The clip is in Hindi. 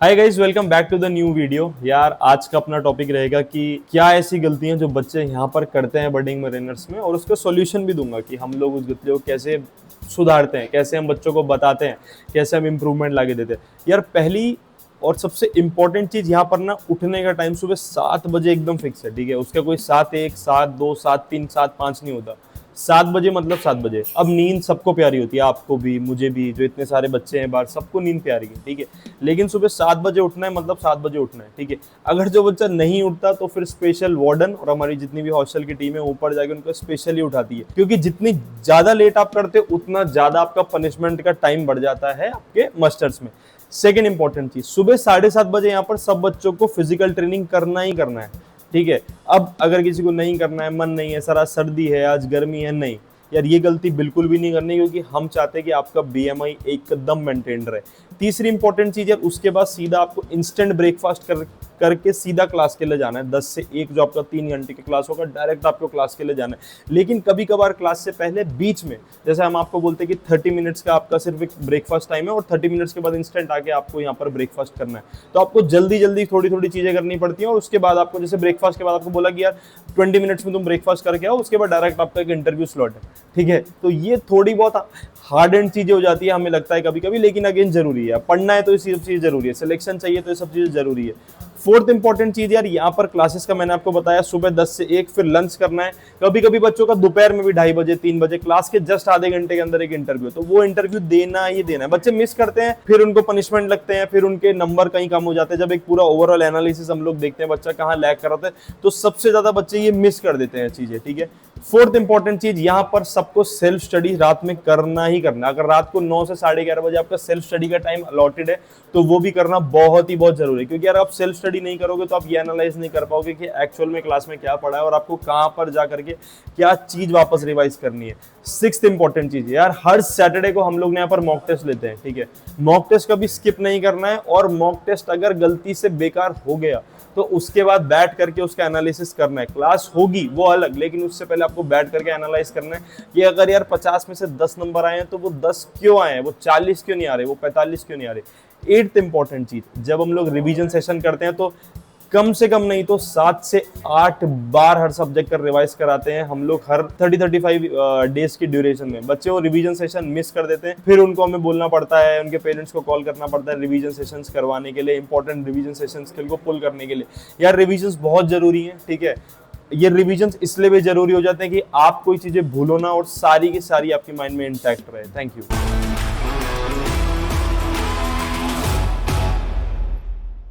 Hi guys, welcome back to the new video. यार आज का अपना टॉपिक रहेगा कि क्या ऐसी गलतियां जो बच्चे यहाँ पर करते हैं बडिंग मरीनर्स में, और उसका सॉल्यूशन भी दूंगा कि हम लोग उस गलतियों को कैसे सुधारते हैं, कैसे हम बच्चों को बताते हैं, कैसे हम इम्प्रूवमेंट लाके देते हैं। यार पहली और सबसे इंपॉर्टेंट चीज यहाँ पर ना, उठने का टाइम सुबह 7 बजे एकदम फिक्स है। ठीक है, उसका कोई 7-1, 7-2, 7-3, 7-5 नहीं होता। 7 बजे मतलब 7 बजे। अब नींद सबको प्यारी होती है, आपको भी, मुझे भी, जो इतने सारे बच्चे हैं बाहर, सबको नींद प्यारी है। ठीक है, लेकिन सुबह 7 बजे उठना है मतलब 7 बजे उठना है। ठीक है, अगर जो बच्चा नहीं उठता तो फिर स्पेशल वार्डन और हमारी जितनी भी हॉस्टल की टीम है ऊपर जाके उनको स्पेशली उठाती है, क्योंकि जितनी ज्यादा लेट आप करते हो उतना ज्यादा आपका पनिशमेंट का टाइम बढ़ जाता है आपके मास्टर्स में। सेकेंड इंपॉर्टेंट चीज, सुबह 7:30 बजे यहाँ पर सब बच्चों को फिजिकल ट्रेनिंग करना ही करना है। ठीक है, अब अगर किसी को नहीं करना है, मन नहीं है, सर आज सर्दी है, आज गर्मी है, नहीं यार, ये गलती बिल्कुल भी नहीं करनी, क्योंकि हम चाहते हैं कि आपका बीएमआई एकदम मेंटेन रहे। तीसरी इंपॉर्टेंट चीज है, उसके बाद सीधा आपको इंस्टेंट ब्रेकफास्ट करके सीधा क्लास के लिए जाना है। 10 से 1 जो आपका 3 घंटे की क्लास होगा, डायरेक्ट आपको क्लास के लिए जाना है। लेकिन कभी कभार क्लास से पहले बीच में, जैसे हम आपको बोलते हैं कि 30 मिनट्स का आपका सिर्फ एक ब्रेकफास्ट टाइम है और 30 मिनट्स के बाद इंस्टेंट आके आपको यहाँ पर ब्रेकफास्ट करना है, तो आपको जल्दी जल्दी थोड़ी थोड़ी चीजें करनी पड़ती है। और उसके बाद आपको, जैसे ब्रेकफास्ट के बाद आपको बोला कि यार 20 मिनट्स में तुम ब्रेकफास्ट करके आओ, उसके बाद डायरेक्ट आपका एक इंटरव्यू स्लॉट है। ठीक है, तो ये थोड़ी बहुत हार्ड एंड चीजें हो जाती है, हमें लगता है कभी कभी, लेकिन अगेन जरूरी है। पढ़ना है तो ये सब चीज जरूरी है, सिलेक्शन चाहिए तो ये सब चीजें जरूरी है। फोर्थ इंपॉर्टेंट चीज यार, यहाँ पर क्लासेस का मैंने आपको बताया सुबह 10 से 1, फिर लंच करना है। कभी कभी बच्चों का दोपहर में भी 2:30 बजे 3 बजे, क्लास के जस्ट आधे घंटे के अंदर एक इंटरव्यू, तो वो इंटरव्यू देना ही देना है। बच्चे मिस करते हैं, फिर उनको पनिशमेंट लगते हैं, फिर उनके नंबर कहीं कम हो जाते हैं। जब एक पूरा ओवरऑल एनालिसिस हम लोग देखते हैं बच्चा कहाँ लैग कर रहा है, तो सबसे ज्यादा बच्चे ये मिस कर देते हैं चीजें। ठीक है, फोर्थ इंपॉर्टेंट चीज, यहाँ पर सबको सेल्फ स्टडी रात में करना ही करना। अगर रात को 9 से 11:30 बजे आपका सेल्फ स्टडी का टाइम अलॉटेड है, तो वो भी करना बहुत ही बहुत जरूरी है, क्योंकि यार आप सेल्फ स्टडी नहीं करोगे तो आप ये एनालाइज नहीं कर पाओगे कि एक्चुअल में क्लास में क्या पढ़ा है और आपको कहां पर जा करके क्या चीज वापस रिवाइज करनी है। सिक्स्थ इंपॉर्टेंट चीज यार, हर सैटरडे को हम लोग यहाँ पर मॉक टेस्ट लेते हैं। ठीक है, मॉक टेस्ट कभी स्किप नहीं करना है, और मॉक टेस्ट अगर गलती से बेकार हो गया तो उसके बाद बैठ करके उसका एनालिसिस करना है। क्लास होगी वो अलग, लेकिन उससे पहले आपको बैठ करके एनालाइज करना है कि अगर यार 50 में से 10 नंबर आए हैं तो वो 10 क्यों आए हैं, वो 40 क्यों नहीं आ रहे, वो 45 क्यों नहीं आ रहे। एट्थ इंपॉर्टेंट चीज, जब हम लोग रिवीजन सेशन करते हैं तो कम से कम नहीं तो 7 से 8 बार हर सब्जेक्ट का रिवाइज कराते हैं हम लोग, हर 30-35 डेज की ड्यूरेशन में। बच्चे वो रिवीजन सेशन मिस कर देते हैं, फिर उनको हमें बोलना पड़ता है, उनके पेरेंट्स को कॉल करना पड़ता है रिवीजन सेशंस करवाने के लिए, इंपॉर्टेंट रिवीजन सेशंस के लिए पुल करने के लिए। यार रिवीजन बहुत जरूरी है। ठीक है, ये रिवीजन इसलिए भी जरूरी हो जाते हैं कि आप कोई चीजें भूलो ना और सारी की सारी आपकी माइंड में इंटैक्ट रहे। Thank you.